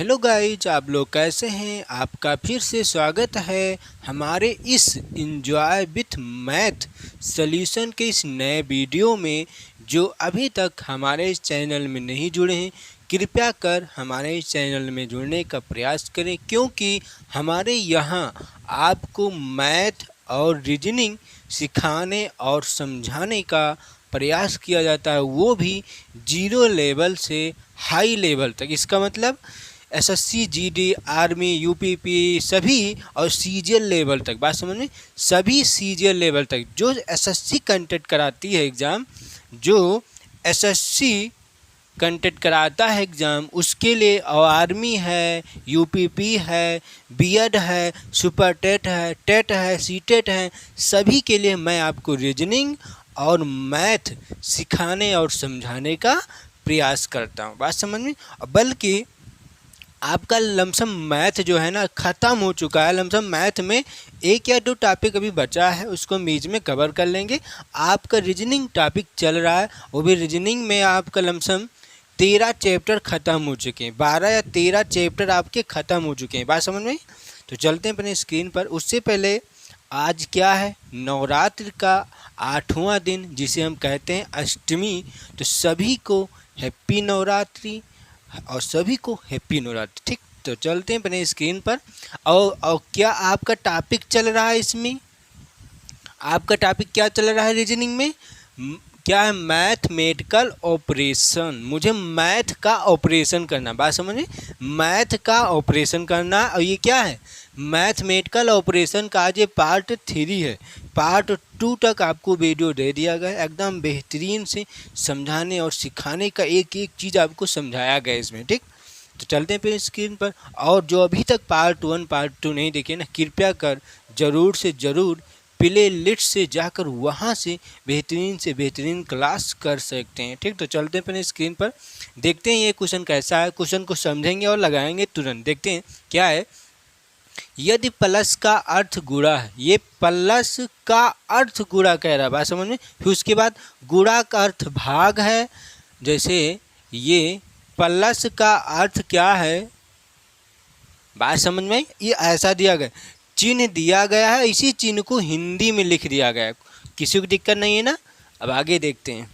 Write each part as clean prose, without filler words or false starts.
Hello guys, आप लोग कैसे हैं। आपका फिर से स्वागत है हमारे इस इंजॉय विथ मैथ सॉल्यूशन के इस नए वीडियो में। जो अभी तक हमारे इस चैनल में नहीं जुड़े हैं, कृपया कर हमारे इस चैनल में जुड़ने का प्रयास करें, क्योंकि हमारे यहाँ आपको मैथ और रीजनिंग सिखाने और समझाने का प्रयास किया जाता है, वो भी जीरो लेवल से हाई लेवल तक। इसका मतलब एसएससी, जीडी, आर्मी, यूपीपी सभी और सीजीएल लेवल तक। बात समझ में, सभी सीजीएल लेवल तक जो एसएससी कंडक्ट कराती है एग्ज़ाम, जो एसएससी कंडक्ट कराता है एग्ज़ाम, उसके लिए आर्मी है, यूपीपी है, बीएड है, सुपर टेट है, सीटेट है, सभी के लिए मैं आपको रीजनिंग और मैथ सिखाने और समझाने का प्रयास करता हूँ। बात समझ में। बल्कि आपका लमसम मैथ जो है ना ख़त्म हो चुका है। लमसम मैथ में एक या दो टॉपिक अभी बचा है, उसको बीच में कवर कर लेंगे। आपका रीजनिंग टॉपिक चल रहा है, वो भी रीजनिंग में आपका लमसम 13 चैप्टर ख़त्म हो चुके हैं। 12 या 13 चैप्टर आपके ख़त्म हो चुके हैं। बात समझ में। तो चलते हैं अपने स्क्रीन पर। उससे पहले आज क्या है, नवरात्र का 8वां दिन, जिसे हम कहते हैं अष्टमी। तो सभी को हैप्पी नवरात्रि और सभी को हैप्पी नवरात्रि। ठीक, तो चलते हैं अपने स्क्रीन पर। और क्या आपका टॉपिक चल रहा है इसमें, आपका टॉपिक क्या चल रहा है रीजनिंग में, क्या है, मैथमेटिकल ऑपरेशन। मुझे मैथ का ऑपरेशन करना, बात समझिए, मैथ का ऑपरेशन करना। और ये क्या है, मैथमेटिकल ऑपरेशन का आज ये पार्ट 3 है। पार्ट 2 तक आपको वीडियो दे दिया गया, एकदम बेहतरीन से समझाने और सिखाने का एक एक चीज़ आपको समझाया गया इसमें। ठीक, तो चलते हैं फिर स्क्रीन पर। और जो अभी तक पार्ट 1 पार्ट 2 नहीं देखे ना, कृपया कर ज़रूर से ज़रूर प्ले लिस्ट से जाकर वहाँ से बेहतरीन क्लास कर सकते हैं। ठीक, तो चलते हैं अपने स्क्रीन पर, देखते हैं ये क्वेश्चन कैसा है। क्वेश्चन को समझेंगे और लगाएंगे तुरंत। देखते हैं क्या है। यदि प्लस का अर्थ गुणा है, ये प्लस का अर्थ गुणा कह रहा है, बात समझ में। फिर उसके बाद गुणा का अर्थ भाग है। जैसे ये प्लस का अर्थ क्या है, बात समझ में। ये ऐसा दिया गया, चिन्ह दिया गया है, इसी चिन्ह को हिंदी में लिख दिया गया है। किसी को दिक्कत नहीं है ना। अब आगे देखते हैं,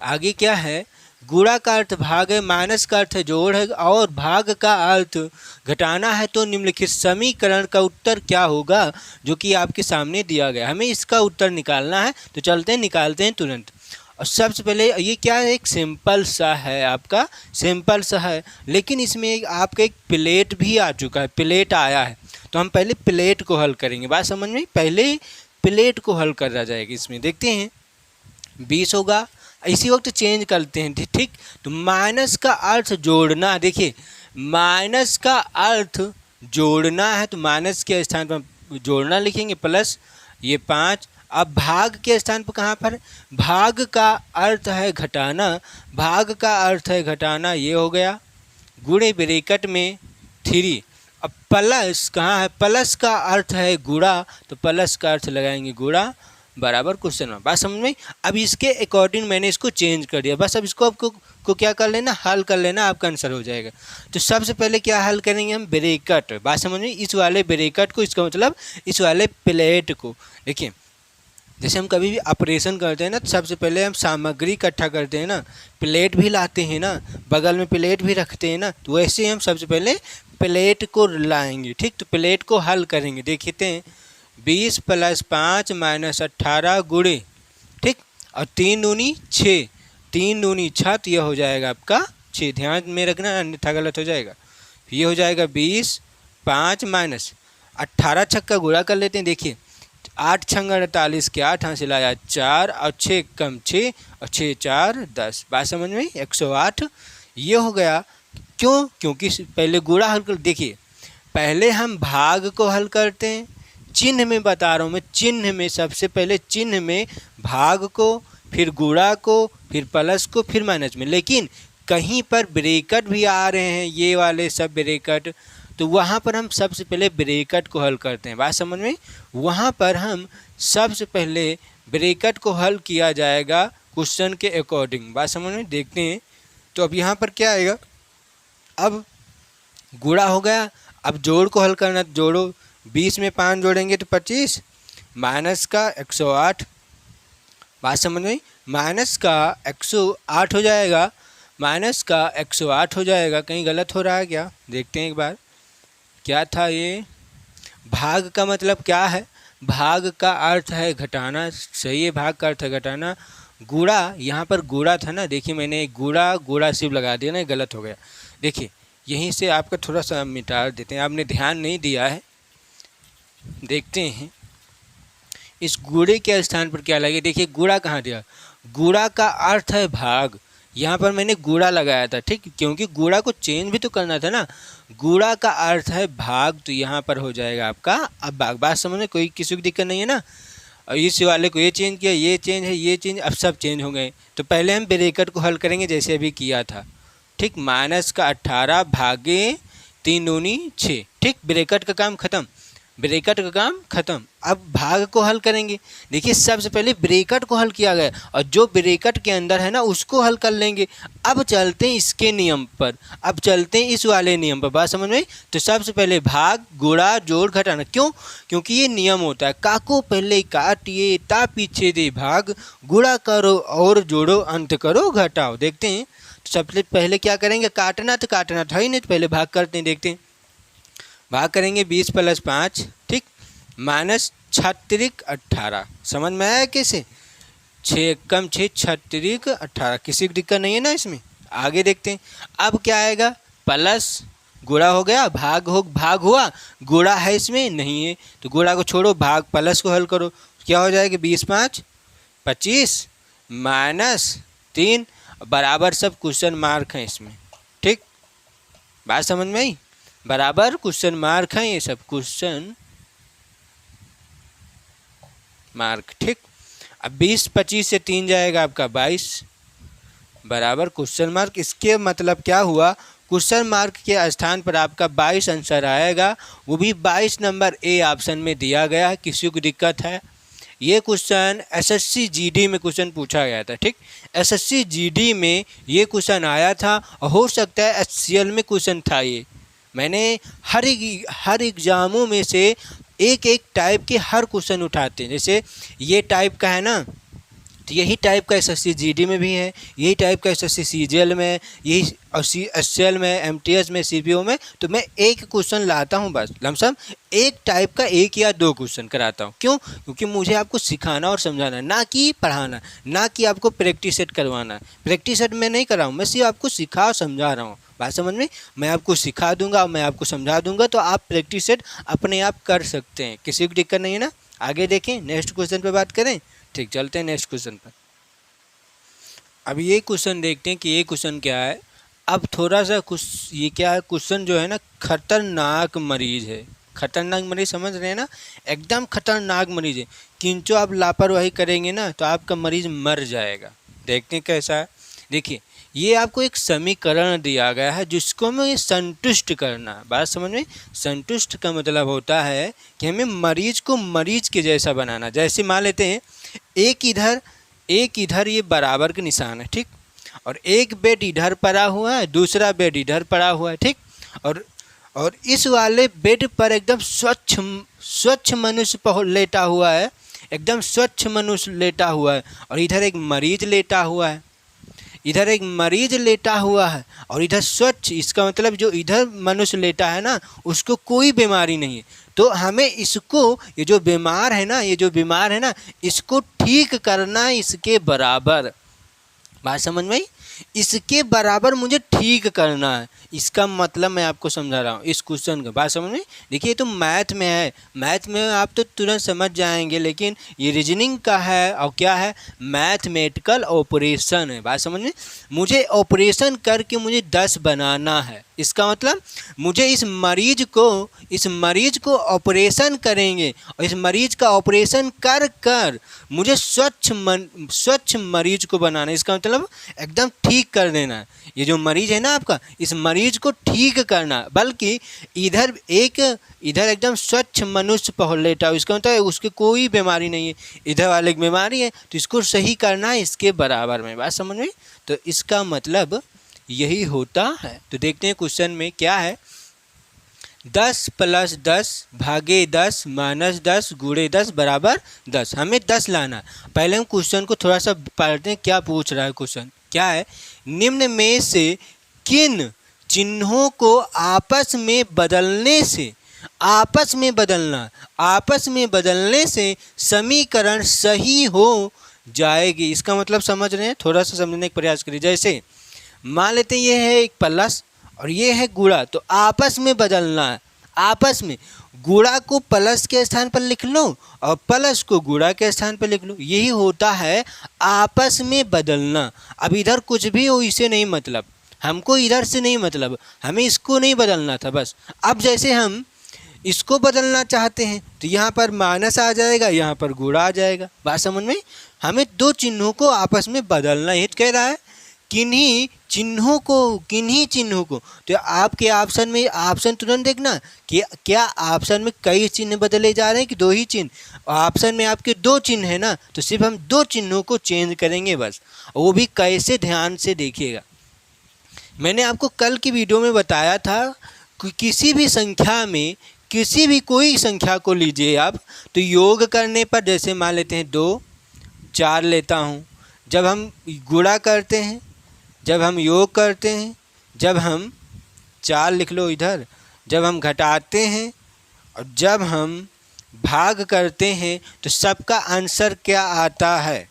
आगे क्या है। गुणा का अर्थ भाग है, माइनस का अर्थ जोड़ है, और भाग का अर्थ घटाना है। तो निम्नलिखित समीकरण का उत्तर क्या होगा, जो कि आपके सामने दिया गया। हमें इसका उत्तर निकालना है, तो चलते हैं निकालते हैं तुरंत। और सबसे पहले ये क्या है, एक सिंपल सा है, आपका सिंपल सा है, लेकिन इसमें आपका एक प्लेट भी आ चुका है, प्लेट आया है। तो हम पहले प्लेट को हल करेंगे, बात समझ में। पहले प्लेट को हल करा जाएगा इसमें। देखते हैं 20 होगा, इसी वक्त चेंज करते हैं। ठीक, तो माइनस का अर्थ जोड़ना। देखिए, माइनस का अर्थ जोड़ना है, तो माइनस के स्थान पर जोड़ना लिखेंगे, प्लस ये 5। अब भाग के स्थान पर कहाँ पर, भाग का अर्थ है घटाना, भाग का अर्थ है घटाना, ये हो गया। गुणे ब्रैकेट में 3। अब प्लस कहाँ है, प्लस का अर्थ है गुणा, तो प्लस का अर्थ लगाएंगे गुणा, बराबर क्वेश्चन में। बात समझ में। अब इसके अकॉर्डिंग मैंने इसको चेंज कर दिया। बस अब इसको आपको क्या कर लेना, हल कर लेना, आपका आंसर हो जाएगा। तो सबसे पहले क्या हल करेंगे हम, ब्रैकेट। बात समझ में, इस वाले ब्रैकेट को, इसका मतलब इस वाले प्लेट को। देखिए, जैसे हम कभी भी ऑपरेशन करते हैं ना, तो सबसे पहले हम सामग्री इकट्ठा करते हैं ना, प्लेट भी लाते हैं ना, बगल में प्लेट भी रखते हैं ना, तो वैसे हम सबसे पहले प्लेट को लाएंगे। ठीक, तो प्लेट को हल करेंगे। देखते हैं 20 + 5 - 18 गुणे, ठीक, और 3 दूनी 6, 3 दूनी 6, तो यह हो जाएगा आपका 6। ध्यान में रखना, अन्यथा गलत हो जाएगा। ये हो जाएगा 20, 5 - 18 छक्का गुणा कर लेते हैं। देखिए 8 × 48 के 8, यहाँ से लाया 4, और 6 कम 6, और 6 × 4 = 10। बात समझ में, 108 ये हो गया। क्यों, क्योंकि पहले गुणा हल कर। देखिए, पहले हम भाग को हल करते हैं, चिन्ह में बता रहा हूँ मैं, चिन्ह में सबसे पहले चिन्ह में भाग को, फिर गुणा को, फिर प्लस को, फिर माइनस में। लेकिन कहीं पर ब्रैकेट भी आ रहे हैं, ये वाले सब ब्रैकेट, तो वहाँ पर हम सबसे पहले ब्रैकेट को हल करते हैं। बात समझ में, वहाँ पर हम सबसे पहले ब्रैकेट को हल किया जाएगा क्वेश्चन के अकॉर्डिंग। बात समझ में। देखते हैं, तो अब यहाँ पर क्या आएगा, अब गुणा हो गया। अब जोड़ को हल करना, जोड़ो, 20 में 5 जोड़ेंगे तो 25, माइनस का 108, बात समझ में, माइनस का 108 हो जाएगा, माइनस का 108 हो जाएगा। कहीं गलत हो रहा है क्या, देखते हैं एक बार। क्या था ये, भाग का मतलब क्या है, भाग का अर्थ है घटाना, सही है, भाग का अर्थ है घटाना। गुणा, यहाँ पर गुणा था ना, देखिए मैंने गुणा गुणा सिर्फ लगा दिया ना, गलत हो गया। देखिए यहीं से आपका थोड़ा सा मिटा देते हैं, आपने ध्यान नहीं दिया है। देखते हैं इस गुणे के स्थान पर क्या लगे, देखिए गुणा कहाँ दिया, गुणा का अर्थ है भाग, यहाँ पर मैंने गुणा लगाया था, ठीक, क्योंकि गुणा को चेंज भी तो करना था ना। गुणा का अर्थ है भाग, तो यहाँ पर हो जाएगा आपका अब भाग। बात समझ में, कोई किसी की दिक्कत नहीं है ना। और इस वाले को ये चेंज किया, ये चेंज है, ये चेंज, अब सब चेंज हो गए। तो पहले हम ब्रैकेट को हल करेंगे जैसे अभी किया था, ठीक, माइनस का 18 भागे 3 दूनी 6, ठीक, ब्रैकेट का काम खत्म, ब्रैकेट का काम खत्म। अब भाग को हल करेंगे। देखिए सबसे पहले ब्रैकेट को हल किया गया और जो ब्रैकेट के अंदर है ना उसको हल कर लेंगे। अब चलते हैं इसके नियम पर, अब चलते हैं इस वाले नियम पर, बात समझ में। तो सबसे पहले भाग गुणा जोड़ घटाना, क्यों, क्योंकि ये नियम होता है, काको पहले काटिए ता पीछे दे भाग, गुणा करो और जोड़ो अंत करो घटाओ। देखते हैं तो सबसे पहले क्या करेंगे, काटना तो काटना था ही नहीं, तो पहले भाग करते हैं, देखते हैं। भाग करेंगे 20 + 5, ठीक, माइनस 36 18, समझ में आया कैसे, 6 कम 6 36 18, किसी को दिक्कत नहीं है ना इसमें। आगे देखते हैं, अब क्या आएगा, प्लस गुणा हो गया, भाग हुआ, गुणा है इसमें नहीं है, तो गुणा को छोड़ो, भाग प्लस को हल करो, क्या हो जाएगा, 20 × 5 = 25 माइनस 3 बराबर, सब क्वेश्चन मार्क हैं इसमें, ठीक, बात समझ में आई, बराबर क्वेश्चन मार्क हैं, ये सब क्वेश्चन मार्क, ठीक। अब 20 25 से 3 जाएगा आपका 22 बराबर क्वेश्चन मार्क। इसके मतलब क्या हुआ, क्वेश्चन मार्क के स्थान पर आपका 22 आंसर आएगा, वो भी 22 नंबर ए ऑप्शन में दिया गया है। किसी को दिक्कत है, ये क्वेश्चन एसएससी जीडी में क्वेश्चन पूछा गया था, ठीक, एसएससी जीडी में ये क्वेश्चन आया था, और हो सकता है एचसीएल में क्वेश्चन था ये। मैंने हर एग्ज़ामों में से एक एक टाइप के हर क्वेश्चन उठाते हैं, जैसे ये टाइप का है ना, तो यही टाइप का एसएससी जीडी में भी है, यही टाइप का एसएससी सीजीएल में, यही एचसीएल में, एमटीएस में, सीपीओ में। तो मैं एक क्वेश्चन लाता हूँ बस, लमसम एक टाइप का 1 या 2 क्वेश्चन कराता हूँ। क्यों, क्योंकि मुझे आपको सिखाना और समझाना, ना कि पढ़ाना, ना कि आपको प्रैक्टिस सेट करवाना। प्रैक्टिस सेट मैं नहीं कर रहा हूँ, मैं सिर्फ आपको सिखा और समझा रहा हूँ, बात समझ में। मैं आपको सिखा दूंगा, मैं आपको समझा दूंगा, तो आप प्रैक्टिस सेट अपने आप कर सकते हैं, किसी को दिक्कत नहीं है ना। आगे देखें, नेक्स्ट क्वेश्चन पे बात करें, ठीक, चलते हैं नेक्स्ट क्वेश्चन पर। अब ये क्वेश्चन देखते हैं कि ये क्वेश्चन क्या है। अब थोड़ा सा कुछ ये क्या है, क्वेश्चन जो है ना खतरनाक मरीज है, खतरनाक मरीज समझ रहे हैं ना, एकदम खतरनाक मरीज है। किंचो आप लापरवाही करेंगे ना तो आपका मरीज मर जाएगा। देखते हैं कैसा है, देखिए ये आपको एक समीकरण दिया गया है जिसको हमें संतुष्ट करना है। बात समझ में, संतुष्ट का मतलब होता है कि हमें मरीज को मरीज के जैसा बनाना। जैसे मान लेते हैं एक इधर ये बराबर के निशान है, ठीक, और एक बेड इधर पड़ा हुआ है, दूसरा बेड इधर पड़ा हुआ है, ठीक, और इस वाले बेड पर एकदम स्वच्छ मनुष्य लेटा हुआ है, एकदम स्वच्छ मनुष्य लेटा हुआ है, और इधर एक मरीज लेटा हुआ है, इधर एक मरीज लेटा हुआ है और इधर स्वच्छ। इसका मतलब जो इधर मनुष्य लेटा है ना उसको कोई बीमारी नहीं है, तो हमें इसको, ये जो बीमार है ना इसको ठीक करना है इसके बराबर। बात समझ में आई, इसके बराबर मुझे ठीक करना है। इसका मतलब मैं आपको समझा रहा हूँ इस क्वेश्चन का। बात समझ में, देखिए तो मैथ में है, मैथ में आप तो तुरंत समझ जाएंगे, लेकिन ये रीजनिंग का है और क्या है, मैथमेटिकल ऑपरेशन है। बात समझ में, मुझे ऑपरेशन करके मुझे 10 बनाना है। इसका मतलब मुझे इस मरीज को ऑपरेशन करेंगे और इस मरीज का ऑपरेशन कर मुझे स्वच्छ मरीज को बनाना है। इसका मतलब एकदम ठीक कर देना है। ये जो मरीज है ना आपका, इस मरीज को ठीक करना, बल्कि इधर एकदम स्वच्छ मनुष्य लेटा हो, इसका मतलब उसके कोई बीमारी नहीं है, इधर वाले की बीमारी है, तो इसको सही करना है इसके बराबर में। बात समझ में, तो इसका मतलब यही होता है। तो देखते हैं क्वेश्चन में क्या है। 10 प्लस 10 भागे 10 माइनस 10 गुणे 10 बराबर 10। हमें 10 लाना है। पहले हम क्वेश्चन को थोड़ा सा पढ़ते हैं, क्या पूछ रहा है क्वेश्चन। क्या है, निम्न में से किन चिन्हों को आपस में बदलने से, आपस में बदलने से समीकरण सही हो जाएगी। इसका मतलब समझ रहे हैं, थोड़ा सा समझने का प्रयास करिए। जैसे मान लेते हैं ये है एक प्लस और ये है गुणा, तो आपस में बदलना है। आपस में गुणा को प्लस के स्थान पर लिख लो और प्लस को गुणा के स्थान पर लिख लो, यही होता है आपस में बदलना। अब इधर कुछ भी हो इसे नहीं मतलब, हमको इधर से नहीं मतलब, हमें इसको नहीं बदलना था बस। अब जैसे हम इसको बदलना चाहते हैं तो यहाँ पर माइनस आ जाएगा, यहाँ पर गुणा आ जाएगा। बात समझ में, हमें दो चिन्हों को आपस में बदलना ही कह रहा है। किन्हीं चिन्हों को तो आपके ऑप्शन में, ऑप्शन तुरंत देखना कि क्या ऑप्शन में कई चिन्ह बदले जा रहे हैं कि दो ही चिन्ह। ऑप्शन में आपके दो चिन्ह है ना, तो सिर्फ हम दो चिन्हों को चेंज करेंगे बस। वो भी कैसे, ध्यान से देखिएगा। मैंने आपको कल की वीडियो में बताया था कि किसी भी संख्या में, किसी भी कोई संख्या को लीजिए आप, तो योग करने पर जैसे मान लेते हैं 2, 4 लेता हूँ। जब हम गुणा करते हैं, जब हम योग करते हैं, जब हम 4 लिख लो इधर, जब हम घटाते हैं और जब हम भाग करते हैं, तो सबका आंसर क्या आता है,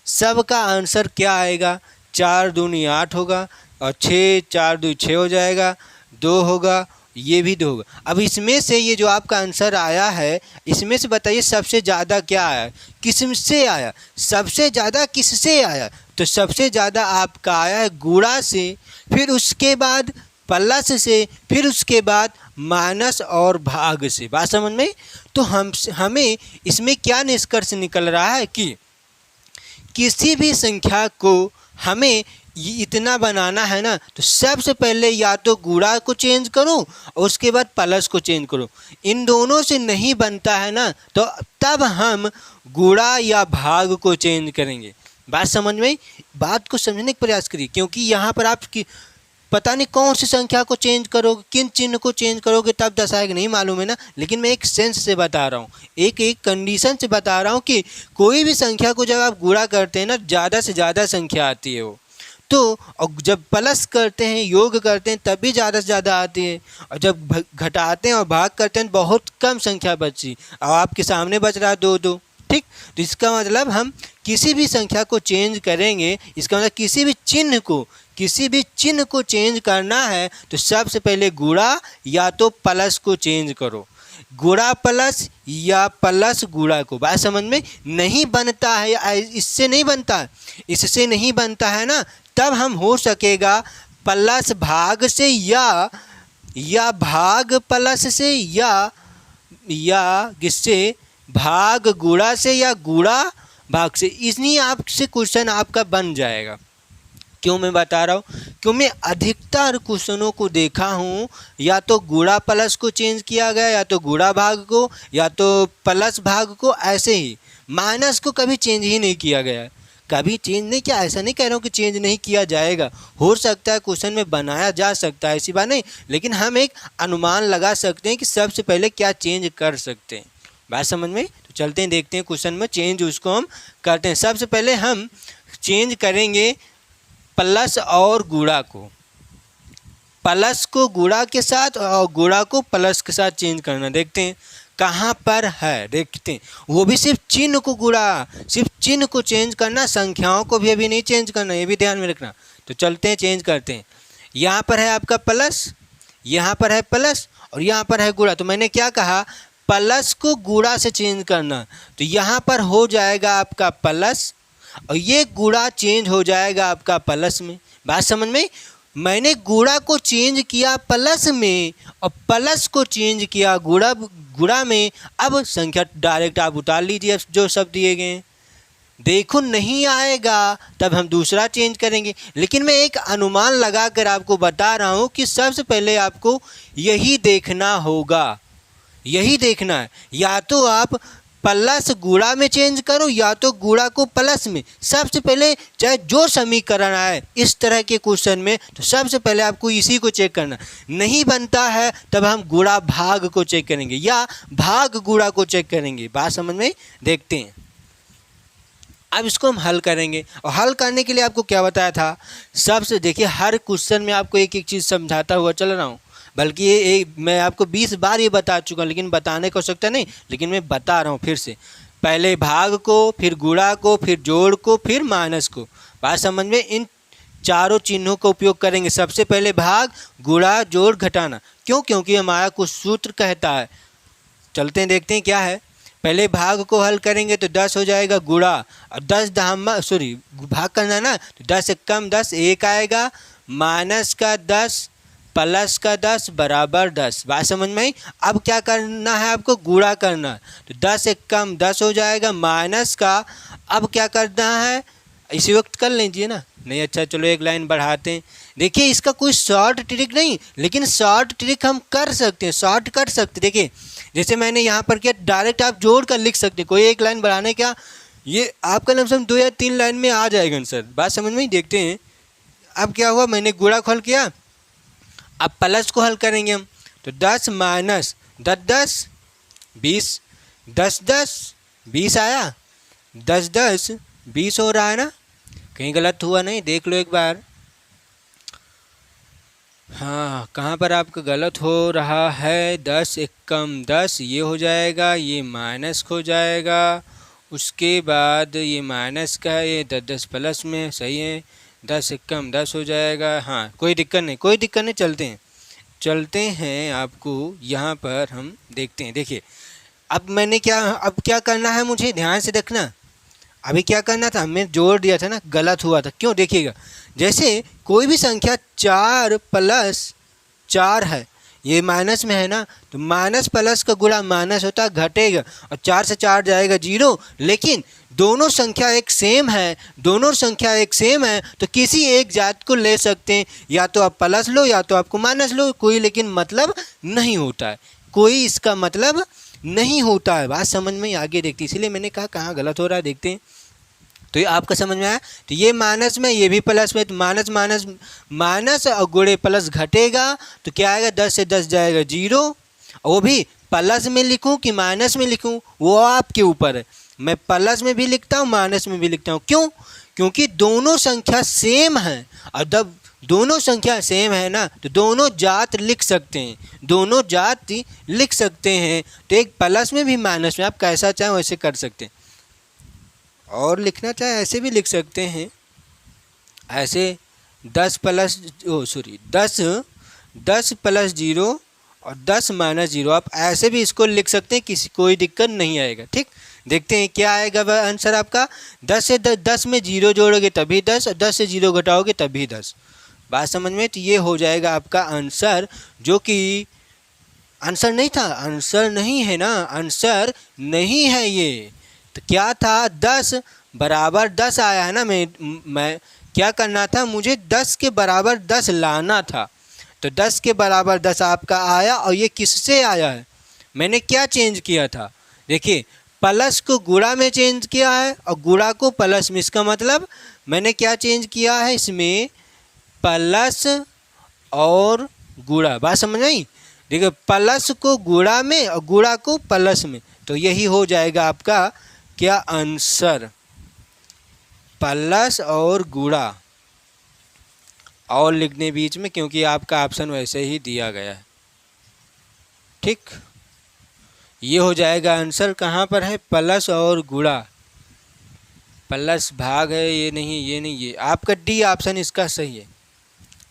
सबका आंसर क्या आएगा, 4 दूनी 8 होगा और 6, 4 दूनी 6 हो जाएगा, 2 होगा, ये भी 2 होगा। अब इसमें से ये जो आपका आंसर आया है, इसमें से बताइए सबसे ज़्यादा क्या आया, किससे आया, सबसे ज़्यादा किससे आया, तो सबसे ज़्यादा आपका आया है गुणा से, फिर उसके बाद प्लस से, फिर उसके बाद माइनस और भाग से। बात समझ में। तो हमें इसमें क्या निष्कर्ष निकल रहा है कि किसी भी संख्या को हमें इतना बनाना है ना, तो सबसे पहले या तो गुणा को चेंज करो और उसके बाद प्लस को चेंज करो। इन दोनों से नहीं बनता है ना, तो तब हम गुणा या भाग को चेंज करेंगे। बात समझ में, बात को समझने का प्रयास करिए, क्योंकि यहाँ पर आप पता नहीं कौन सी संख्या को चेंज करोगे, किन चिन्ह को चेंज करोगे तब 10 आएगा, नहीं मालूम है ना। लेकिन मैं एक सेंस से बता रहा हूँ, एक कंडीशन से बता रहा हूँ कि कोई भी संख्या को जब आप गुणा करते हैं ना, ज़्यादा से ज़्यादा संख्या आती है वो, तो और जब प्लस करते हैं, योग करते हैं, तब भी ज़्यादा से ज़्यादा आती है, और जब घटाते हैं और भाग करते हैं बहुत कम संख्या बची, और आपके सामने बच रहा है 2-2। ठीक, तो इसका मतलब हम किसी भी संख्या को चेंज करेंगे, इसका मतलब किसी भी चिन्ह को चेंज करना है तो सबसे पहले गुणा या तो प्लस को चेंज करो, गुणा प्लस या प्लस गुणा को। बात समझ में, नहीं बनता है, इससे नहीं बनता है, इससे नहीं बनता है ना, तब हम हो सकेगा प्लस भाग से या भाग प्लस से या किससे, भाग गुणा से या गुणा भाग से। इसलिए आपसे क्वेश्चन आपका बन जाएगा। क्यों मैं बता रहा हूँ, क्यों मैं अधिकतर क्वेश्चनों को देखा हूँ, या तो गुणा प्लस को चेंज किया गया, या तो गुणा भाग को, या तो प्लस भाग को, ऐसे ही माइनस को कभी चेंज ही नहीं किया गया। कभी चेंज नहीं किया, ऐसा नहीं कह रहा हूँ कि चेंज नहीं किया जाएगा, हो सकता है क्वेश्चन में बनाया जा सकता है, ऐसी बात नहीं, लेकिन हम एक अनुमान लगा सकते हैं कि सबसे पहले क्या चेंज कर सकते हैं। बात समझ में। तो चलते हैं, देखते हैं क्वेश्चन में चेंज उसको हम करते हैं। सबसे पहले हम चेंज करेंगे प्लस और गुणा को, प्लस को गुणा के साथ और गुणा को प्लस के साथ चेंज करना। देखते हैं कहाँ पर है, देखते हैं, वो भी सिर्फ चिन्ह को गुणा, सिर्फ चिन्ह को चेंज करना, संख्याओं को भी अभी नहीं चेंज करना, ये भी ध्यान में रखना। तो चलते हैं, चेंज करते हैं। यहाँ पर है आपका प्लस, यहाँ पर है प्लस और यहाँ पर है गुणा। तो मैंने क्या कहा, प्लस को गुणा से चेंज करना, तो यहाँ पर हो जाएगा आपका प्लस और ये गुणा चेंज हो जाएगा आपका प्लस में। बात समझ में। मैंने गुणा को चेंज किया प्लस में और प्लस को चेंज किया गुणा में। अब संख्या डायरेक्ट आप उतार लीजिए जो सब दिए गए हैं। देखो नहीं आएगा तब हम दूसरा चेंज करेंगे, लेकिन मैं एक अनुमान लगा कर आपको बता रहा हूँ कि सबसे पहले आपको यही देखना होगा, यही देखना है। या तो आप प्लस गुणा में चेंज करो या तो गुणा को प्लस में। सबसे पहले चाहे जो समीकरण आए इस तरह के क्वेश्चन में तो सबसे पहले आपको इसी को चेक करना। नहीं बनता है तब हम गुणा भाग को चेक करेंगे या भाग गुणा को चेक करेंगे। बात समझ में? देखते हैं। अब इसको हम हल करेंगे और हल करने के लिए आपको क्या बताया था, सबसे देखिए हर क्वेश्चन में आपको एक एक चीज़ समझाता हुआ चल रहा हूँ, बल्कि ये मैं आपको 20 बार ये बता चुका हूँ, लेकिन बताने की आवश्यकता नहीं, लेकिन मैं बता रहा हूँ फिर से। पहले भाग को, फिर गुणा को, फिर जोड़ को, फिर माइनस को। बात समझ में? इन चारों चिन्हों का उपयोग करेंगे। सबसे पहले भाग, गुणा, जोड़, घटाना। क्यों? क्योंकि हमारा कुछ सूत्र कहता है। चलते हैं देखते हैं क्या है। पहले भाग को हल करेंगे तो 10 हो जाएगा गुणा, और 10 भाग करना ना, तो 10 एक कम 10 1 आएगा, माइनस का 10 प्लस का 10 बराबर 10। बात समझ में आई? अब क्या करना है आपको? गुणा करना है। तो 10 एक कम 10 हो जाएगा, माइनस का अब क्या करना है, इसी वक्त कर लीजिए ना। नहीं अच्छा चलो एक लाइन बढ़ाते हैं। देखिए इसका कोई शॉर्ट ट्रिक नहीं, लेकिन शॉर्ट ट्रिक हम कर सकते हैं, शॉर्ट कर सकते। देखिए जैसे मैंने यहाँ पर किया, डायरेक्ट आप जोड़ कर लिख सकते हैं, कोई एक लाइन बढ़ाने क्या, ये आपका लमसम 2 या 3 लाइन में आ जाएगा आंसर। बात समझ में? देखते हैं अब क्या हुआ। मैंने गुणा को हल किया, अब प्लस को हल करेंगे हम। तो 10 माइनस 10 10 20, 10 10 20 आया, 10 10 20 हो रहा है ना? कहीं गलत हुआ नहीं? देख लो एक बार। हाँ कहाँ पर आपका गलत हो रहा है? 10 एक कम 10 ये हो जाएगा, ये माइनस हो जाएगा, उसके बाद ये माइनस का है, ये 10 10 प्लस में सही है, 10 एक कम 10 हो जाएगा। हाँ कोई दिक्कत नहीं, कोई दिक्कत नहीं। चलते हैं आपको यहाँ पर हम देखते हैं। देखिए अब मैंने अब क्या करना है, मुझे ध्यान से देखना। अभी क्या करना था, हमने जोड़ दिया था ना, गलत हुआ था। क्यों? देखिएगा जैसे कोई भी संख्या 4 प्लस 4 है, ये माइनस में है ना, तो माइनस प्लस का गुणा माइनस होता है, घटेगा, और 4 से 4 जाएगा 0। लेकिन दोनों संख्या एक सेम है, दोनों संख्या एक सेम है, तो किसी एक जात को ले सकते हैं, या तो आप प्लस लो या तो आपको माइनस लो, कोई लेकिन मतलब नहीं होता है, कोई इसका मतलब नहीं होता है। बात समझ में? आगे देखते, इसीलिए मैंने कहा कहाँ गलत हो रहा है देखते हैं। तो ये आपका समझ में आया? तो ये माइनस में, ये भी प्लस में, तो माइनस माइनस माइनस और गुणे प्लस घटेगा, तो क्या आएगा, 10 से 10 जाएगा 0। वो भी प्लस में लिखूं कि माइनस में लिखूं वो आपके ऊपर है। मैं प्लस में भी लिखता हूँ, माइनस में भी लिखता हूँ। क्यों? क्योंकि दोनों संख्या सेम है, और जब दोनों संख्या सेम है ना, तो दोनों जात लिख सकते हैं, दोनों जात लिख सकते हैं। तो एक प्लस में भी माइनस में, आप कैसा चाहें वैसे कर सकते हैं, और लिखना चाहे ऐसे भी लिख सकते हैं। ऐसे 10 प्लस 0 और 10 माइनस 0, आप ऐसे भी इसको लिख सकते हैं, किसी कोई दिक्कत नहीं आएगा। ठीक, देखते हैं क्या आएगा आंसर आपका। 10 से 10 में 0 जोड़ोगे तभी 10, और 10 से 0 घटाओगे तभी 10। बात समझ में? तो ये हो जाएगा आपका आंसर, जो कि आंसर नहीं था, आंसर नहीं है ना, आंसर नहीं है ये। तो क्या था, 10 बराबर 10 आया है ना। मैं क्या करना था, मुझे 10 के बराबर 10 लाना था। तो 10 के बराबर 10 आपका आया, और ये किससे आया है, मैंने क्या चेंज किया था, देखिए प्लस को गुणा में चेंज किया है और गुणा को प्लस में। इसका मतलब मैंने क्या चेंज किया है इसमें, प्लस और गुणा। बात समझ आई? देखिए प्लस को गुणा में और गुणा को प्लस में, तो यही हो जाएगा आपका क्या आंसर, प्लस और गुणा, और लिखने बीच में, क्योंकि आपका ऑप्शन वैसे ही दिया गया है। ठीक, ये हो जाएगा आंसर। कहाँ पर है, प्लस और गुणा, प्लस भाग है, ये नहीं, ये आपका डी ऑप्शन इसका सही है।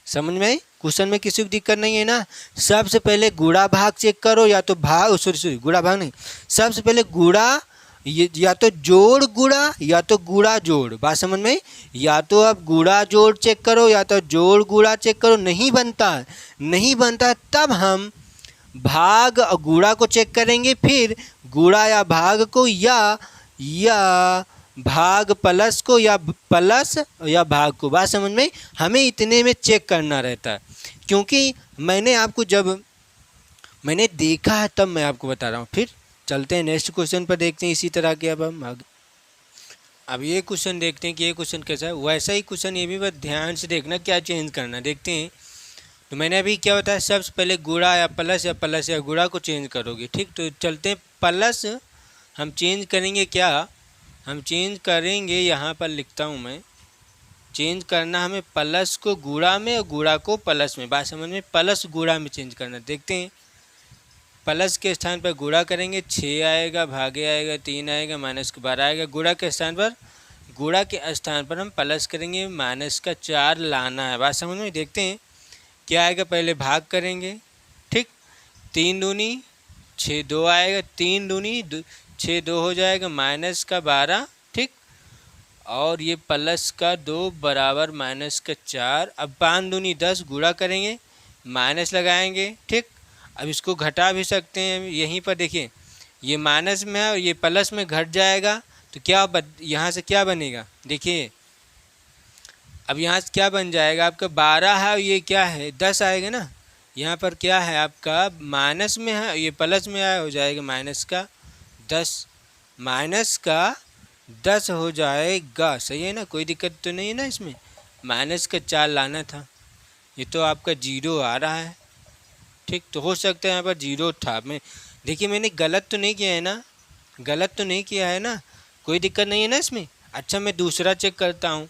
समझ में आई? क्वेश्चन में किसी को दिक्कत नहीं है ना। सबसे पहले गुणा भाग चेक करो, या तो भाग गुणा भाग नहीं, सबसे पहले गुणा, या तो जोड़ गुणा या तो गुणा जोड़। बात समझ में? या तो आप गुणा जोड़ चेक करो या तो जोड़ गुणा चेक करो। नहीं बनता है तब हम भाग और गुणा को चेक करेंगे, फिर गुणा या भाग को, या भाग प्लस को, या प्लस या भाग को। बात समझ में? हमें इतने में चेक करना रहता है, क्योंकि मैंने आपको जब मैंने देखा है तब मैं आपको बता रहा हूँ। फिर चलते हैं नेक्स्ट क्वेश्चन पर, देखते हैं इसी तरह के। अब हम अब ये क्वेश्चन देखते हैं कि ये क्वेश्चन कैसा है। वैसा ही क्वेश्चन ये भी, बस ध्यान से देखना क्या चेंज करना। देखते हैं। तो मैंने अभी क्या बताया, सबसे पहले गुणा या प्लस या गुणा को चेंज करोगे। ठीक, तो चलते हैं प्लस हम चेंज करेंगे। क्या हम चेंज करेंगे, यहाँ पर लिखता हूँ मैं, चेंज करना हमें प्लस को गुणा में और गुणा को प्लस में। बात समझ में, प्लस गुणा में चेंज करना। देखते हैं, प्लस के स्थान पर गुणा करेंगे 6 आएगा, भागे आएगा 3 आएगा, माइनस का 12 आएगा। गुणा के स्थान पर हम प्लस करेंगे, माइनस का 4 लाना है। बात समझ में। देखते हैं क्या आएगा, पहले भाग करेंगे। ठीक, 3 दूनी 6, 2 आएगा, 3 दूनी 6, 2 हो जाएगा, माइनस का 12। ठीक, और ये प्लस का 2 बराबर माइनस का 4। अब 5 दूनी 10, गुणा करेंगे, माइनस लगाएंगे। ठीक, अब इसको घटा भी सकते हैं। यहीं पर देखिए, ये माइनस में है और ये प्लस में घट जाएगा, तो क्या यहाँ से क्या बनेगा, देखिए अब यहाँ से क्या बन जाएगा आपका, 12 है और ये क्या है 10 आएगा ना। यहाँ पर क्या है आपका, माइनस में है, ये प्लस में आया, हो जाएगा माइनस का 10 हो जाएगा। सही है ना, कोई दिक्कत तो नहीं है ना इसमें। माइनस का 4 लाना था, ये तो आपका 0 आ रहा है। ठीक, तो हो सकता है यहाँ पर 0 था। मैं देखिए, मैंने गलत तो नहीं किया है ना, गलत तो नहीं किया है ना, कोई दिक्कत नहीं है ना इसमें। अच्छा, मैं दूसरा चेक करता हूँ।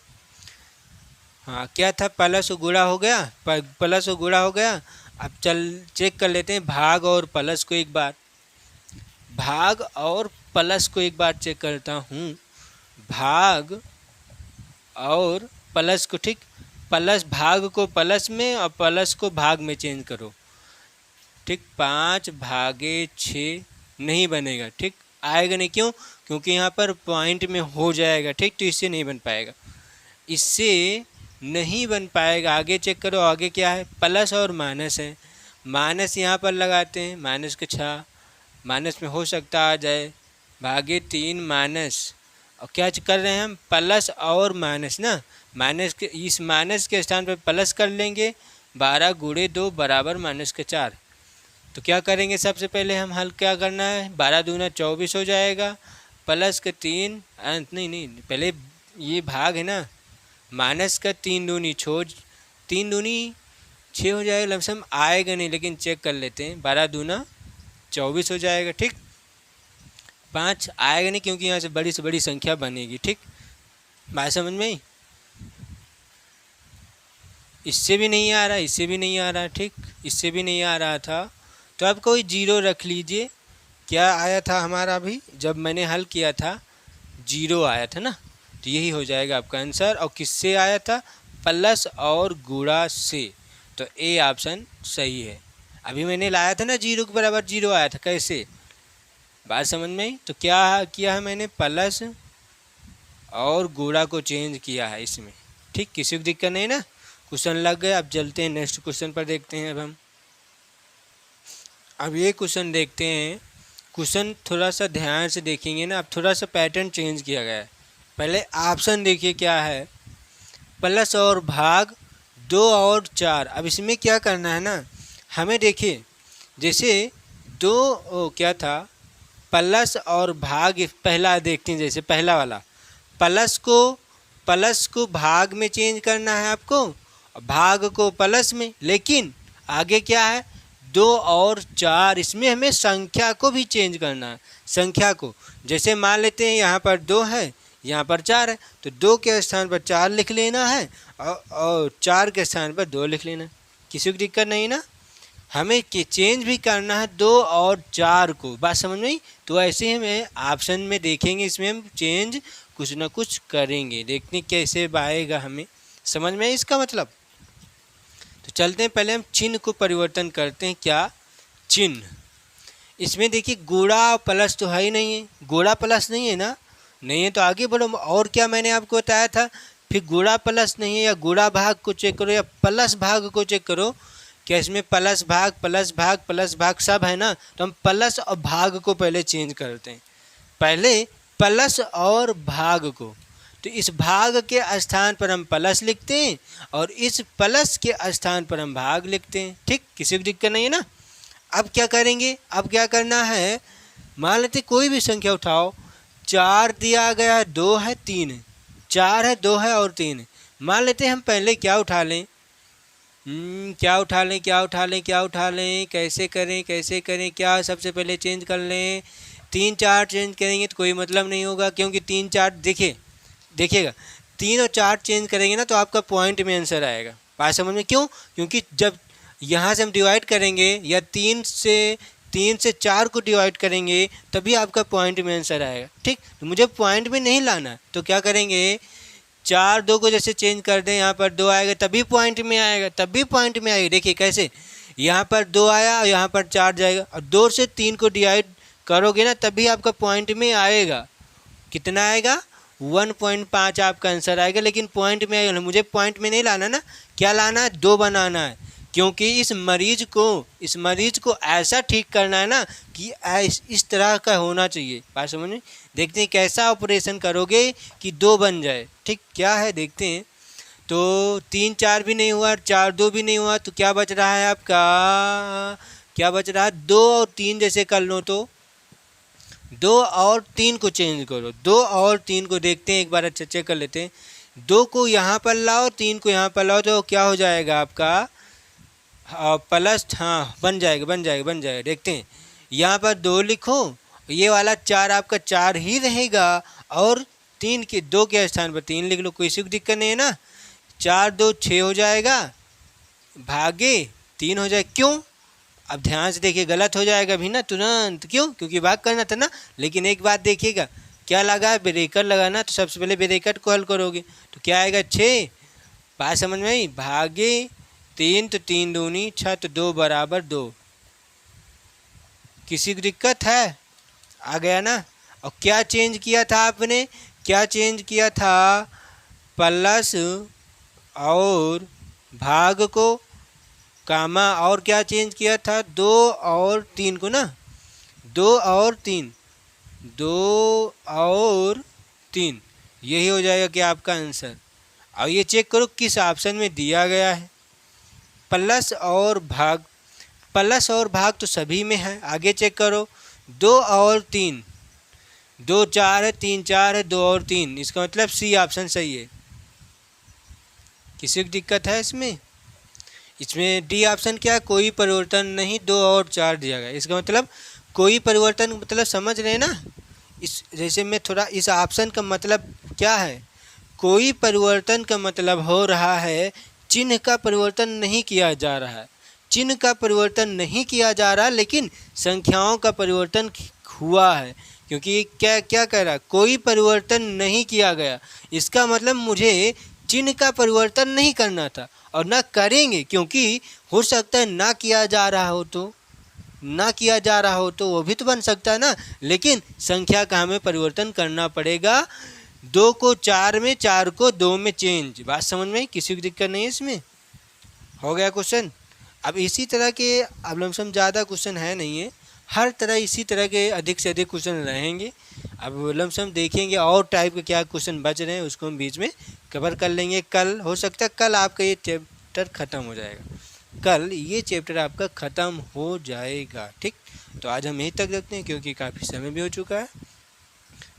हाँ, क्या था, प्लस और गुणा हो गया, प्लस और गुणा हो गया। अब चल चेक कर लेते हैं भाग और प्लस को एक बार, भाग और प्लस को एक बार चेक करता हूँ। भाग और प्लस को, ठीक, प्लस भाग को प्लस में और प्लस को भाग में चेंज करो। ठीक, 5 भागे 6 नहीं बनेगा। ठीक, आएगा नहीं, क्यों, क्योंकि यहाँ पर पॉइंट में हो जाएगा। ठीक, तो इससे नहीं बन पाएगा, इससे नहीं बन पाएगा। आगे चेक करो, आगे क्या है, प्लस और माइनस है। माइनस यहाँ पर लगाते हैं, माइनस का 6, माइनस में हो सकता आ जाए, भागे 3 माइनस, और क्या कर रहे हैं हम, प्लस और माइनस ना, माइनस के इस माइनस के स्थान पर प्लस कर लेंगे। 12 गुणे 2 बराबर माइनस के 4। तो क्या करेंगे, सबसे पहले हम हल क्या करना है, 12 दूना 24 हो जाएगा, प्लस का 3 नहीं, पहले ये भाग है ना, माइनस का 3 दूनी 6 हो जाएगा, लमसम आएगा नहीं, लेकिन चेक कर लेते हैं। 12 दूना 24 हो जाएगा। ठीक, 5 आएगा नहीं, क्योंकि यहाँ से बड़ी से बड़ी संख्या बनेगी। ठीक, बात समझ में आई, इससे भी नहीं आ रहा, इससे भी नहीं आ रहा। ठीक, इससे भी नहीं आ रहा था, तो अब कोई 0 रख लीजिए। क्या आया था हमारा, अभी जब मैंने हल किया था 0 आया था ना, तो यही हो जाएगा आपका आंसर। और किससे आया था, प्लस और गुणा से, तो ए ऑप्शन सही है। अभी मैंने लाया था ना 0 के बराबर 0 आया था, कैसे, बात समझ में आई। तो क्या किया है मैंने, प्लस और गुणा को चेंज किया है इसमें। ठीक, किसी को दिक्कत नहीं ना, क्वेश्चन लग गए। अब चलते हैं नेक्स्ट क्वेश्चन पर, देखते हैं। अब ये क्वेश्चन देखते हैं। क्वेश्चन थोड़ा सा ध्यान से देखेंगे ना, अब थोड़ा सा पैटर्न चेंज किया गया है। पहले ऑप्शन देखिए क्या है, प्लस और भाग 2 और 4। अब इसमें क्या करना है ना, हमें देखिए, जैसे क्या था, प्लस और भाग, पहला देखते हैं, जैसे पहला वाला प्लस को भाग में चेंज करना है आपको, भाग को प्लस में। लेकिन आगे क्या है, 2 और 4, इसमें हमें संख्या को भी चेंज करना है। संख्या को, जैसे मान लेते हैं यहाँ पर 2 है, यहाँ पर 4 है, तो 2 के स्थान पर 4 लिख लेना है और 4 के स्थान पर 2 लिख लेना है। किसी को दिक्कत नहीं ना, हमें चेंज भी करना है 2 और 4 को। बात समझ में आई। तो ऐसे हमें ऑप्शन में देखेंगे, इसमें हम चेंज कुछ ना कुछ करेंगे, देखने कैसे आएगा, हमें समझ में इसका मतलब। तो चलते हैं, पहले हम चिन्ह को परिवर्तन करते हैं। क्या चिन्ह, इसमें देखिए गुणा प्लस तो है ही नहीं है, गुणा प्लस नहीं है ना, नहीं है तो आगे बढ़ो। और क्या मैंने आपको बताया था, फिर गुणा प्लस नहीं है, या गुणा भाग को चेक करो या प्लस भाग को चेक करो। क्या इसमें प्लस भाग सब है ना, तो हम प्लस और भाग को पहले चेंज करते हैं, पहले प्लस और भाग को। तो इस भाग के स्थान पर हम प्लस लिखते हैं और इस प्लस के स्थान पर हम भाग लिखते हैं। ठीक, किसी को दिक्कत नहीं है ना। अब क्या करेंगे, अब क्या करना है, मान लेते कोई भी संख्या उठाओ, 4 दिया गया है, 2 है, 3 है, 4 है, 2 है और 3 है। मान लेते हम पहले क्या उठा लें, क्या उठा लें, क्या उठा लें, क्या उठा लें, कैसे करें, कैसे करें, क्या सबसे पहले चेंज कर लें। 3 4 चेंज करेंगे तो कोई मतलब नहीं होगा, क्योंकि 3 4 देखिएगा 3 और 4 चेंज करेंगे ना तो आपका पॉइंट में आंसर आएगा। बात समझ में? क्यों? क्योंकि जब यहाँ से हम डिवाइड करेंगे या 3 से 4 को डिवाइड करेंगे तभी आपका पॉइंट में आंसर आएगा। ठीक, तो मुझे पॉइंट में नहीं लाना, तो क्या करेंगे, 4 2 को जैसे चेंज कर दें, यहाँ पर 2 आएगा तभी पॉइंट में आएगा, तभी पॉइंट में आएगा। देखिए कैसे, यहाँ पर 2 आया और यहाँ पर 4 जाएगा, और 2 से 3 को डिवाइड करोगे ना तभी आपका पॉइंट में आएगा। कितना आएगा? 1.5 आपका आंसर आएगा, लेकिन पॉइंट में आएगा। मुझे पॉइंट में नहीं लाना ना, क्या लाना है, 2 बनाना है, क्योंकि इस मरीज को ऐसा ठीक करना है ना कि इस तरह का होना चाहिए। बात समझ में? देखते हैं कैसा ऑपरेशन करोगे कि 2 बन जाए। ठीक, क्या है देखते हैं। तो 3 4 भी नहीं हुआ, 4 2 भी नहीं हुआ, तो क्या बच रहा है आपका, क्या बच रहा है, 2 और 3 जैसे कर लो तो 2 और 3 को चेंज करो, 2 और 3 को देखते हैं एक बार, अच्छा चेक कर लेते हैं। 2 को यहाँ पर लाओ, 3 को यहाँ पर लाओ, तो क्या हो जाएगा आपका, प्लस, हाँ बन जाएगा। देखते हैं, यहाँ पर 2 लिखो, ये वाला 4 आपका 4 ही रहेगा, और 3 के 2 के स्थान पर 3 लिख लो, कोई सी दिक्कत नहीं है ना। 4 2 6 हो जाएगा, भागे 3 हो जाए। क्यों? अब ध्यान से देखिए, गलत हो जाएगा भी ना तुरंत, क्यों? क्योंकि भाग करना था ना। लेकिन एक बात देखिएगा, क्या लगा है, ब्रेकर लगाना, तो सबसे पहले ब्रेकर को हल करोगे तो क्या आएगा, 6। बात समझ में आई? भागे 3, तो 3 दूनी 6, तो 2 बराबर 2। किसी को दिक्कत है? आ गया ना। और क्या चेंज किया था आपने, क्या चेंज किया था, प्लस और भाग को, कामा, और क्या चेंज किया था, 2 और 3 को ना, 2 और 3, 2 और 3, यही हो जाएगा कि आपका आंसर। और ये चेक करो किस ऑप्शन में दिया गया है, प्लस और भाग। प्लस और भाग तो सभी में है, आगे चेक करो, 2 और 3, 2 4 है, 3 4 है, 2 और 3, इसका मतलब सी ऑप्शन सही है। किसी को दिक्कत है इसमें? इसमें डी ऑप्शन क्या है, कोई परिवर्तन नहीं, 2 और 4 दिया गया, इसका मतलब कोई परिवर्तन, मतलब समझ रहे हैं ना। इस जैसे मैं थोड़ा, इस ऑप्शन का मतलब क्या है, कोई परिवर्तन का मतलब हो रहा है चिन्ह का परिवर्तन नहीं किया जा रहा है, चिन्ह का परिवर्तन नहीं किया जा रहा, लेकिन संख्याओं का परिवर्तन हुआ है। क्योंकि क्या क्या कह रहा है, कोई परिवर्तन नहीं किया गया, इसका मतलब मुझे चिन्ह का परिवर्तन नहीं करना था और ना करेंगे, क्योंकि हो सकता है ना किया जा रहा हो, तो ना किया जा रहा हो तो वो भी तो बन सकता है ना। लेकिन संख्या का हमें परिवर्तन करना पड़ेगा, 2 को 4 में, 4 को 2 में चेंज। बात समझ में? किसी को दिक्कत नहीं है इसमें? हो गया क्वेश्चन। अब इसी तरह के, अब लमसम ज़्यादा क्वेश्चन है नहीं है, हर तरह इसी तरह के अधिक से अधिक क्वेश्चन रहेंगे। अब लमसम देखेंगे और टाइप के क्या क्वेश्चन बच रहे हैं, उसको हम बीच में कवर कर लेंगे। कल हो सकता है, कल आपका ये चैप्टर ख़त्म हो जाएगा, कल ये चैप्टर आपका ख़त्म हो जाएगा। ठीक, तो आज हम यहीं तक रखते हैं, क्योंकि काफ़ी समय भी हो चुका है।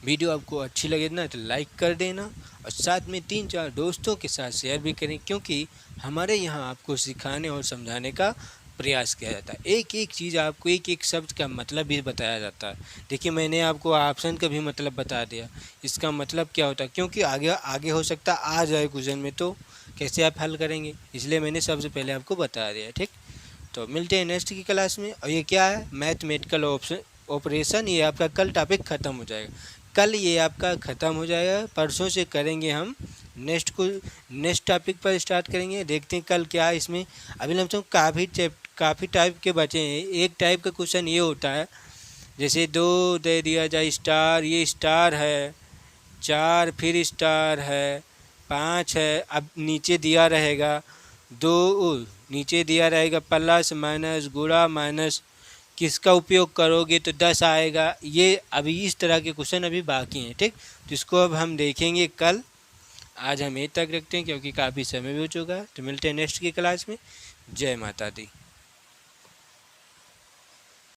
वीडियो आपको अच्छी लगे ना तो लाइक कर देना, और साथ में 3 4 दोस्तों के साथ शेयर भी करें, क्योंकि हमारे यहाँ आपको सिखाने और समझाने का प्रयास किया जाता है। एक एक चीज़ आपको, एक एक शब्द का मतलब भी बताया जाता है। देखिए, मैंने आपको ऑप्शन का भी मतलब बता दिया, इसका मतलब क्या होता है, क्योंकि आगे हो सकता आ जाए क्वेश्चन में, तो कैसे आप हल करेंगे, इसलिए मैंने सबसे पहले आपको बता दिया। ठीक, तो मिलते हैं नेक्स्ट की क्लास में। और ये क्या है, मैथमेटिकल ऑपरेशन, ये आपका कल टॉपिक ख़त्म हो जाएगा, कल ये आपका ख़त्म हो जाएगा। परसों से करेंगे हम नेक्स्ट टॉपिक पर स्टार्ट करेंगे। देखते हैं कल क्या है इसमें। अभी हम काफ़ी टाइप के बचे हैं। एक टाइप का क्वेश्चन ये होता है, जैसे 2 दे दिया जाए स्टार, ये स्टार है, 4 फिर स्टार है, 5 है, अब नीचे दिया रहेगा 2, नीचे दिया रहेगा प्लस माइनस गुणा माइनस, किसका उपयोग करोगे तो 10 आएगा। ये अभी इस तरह के क्वेश्चन अभी बाकी हैं। ठीक, तो इसको अब हम देखेंगे कल। आज हम यहीं तक रखते हैं, क्योंकि काफ़ी समय भी हो चुका है। तो मिलते हैं नेक्स्ट की क्लास में। जय माता दी।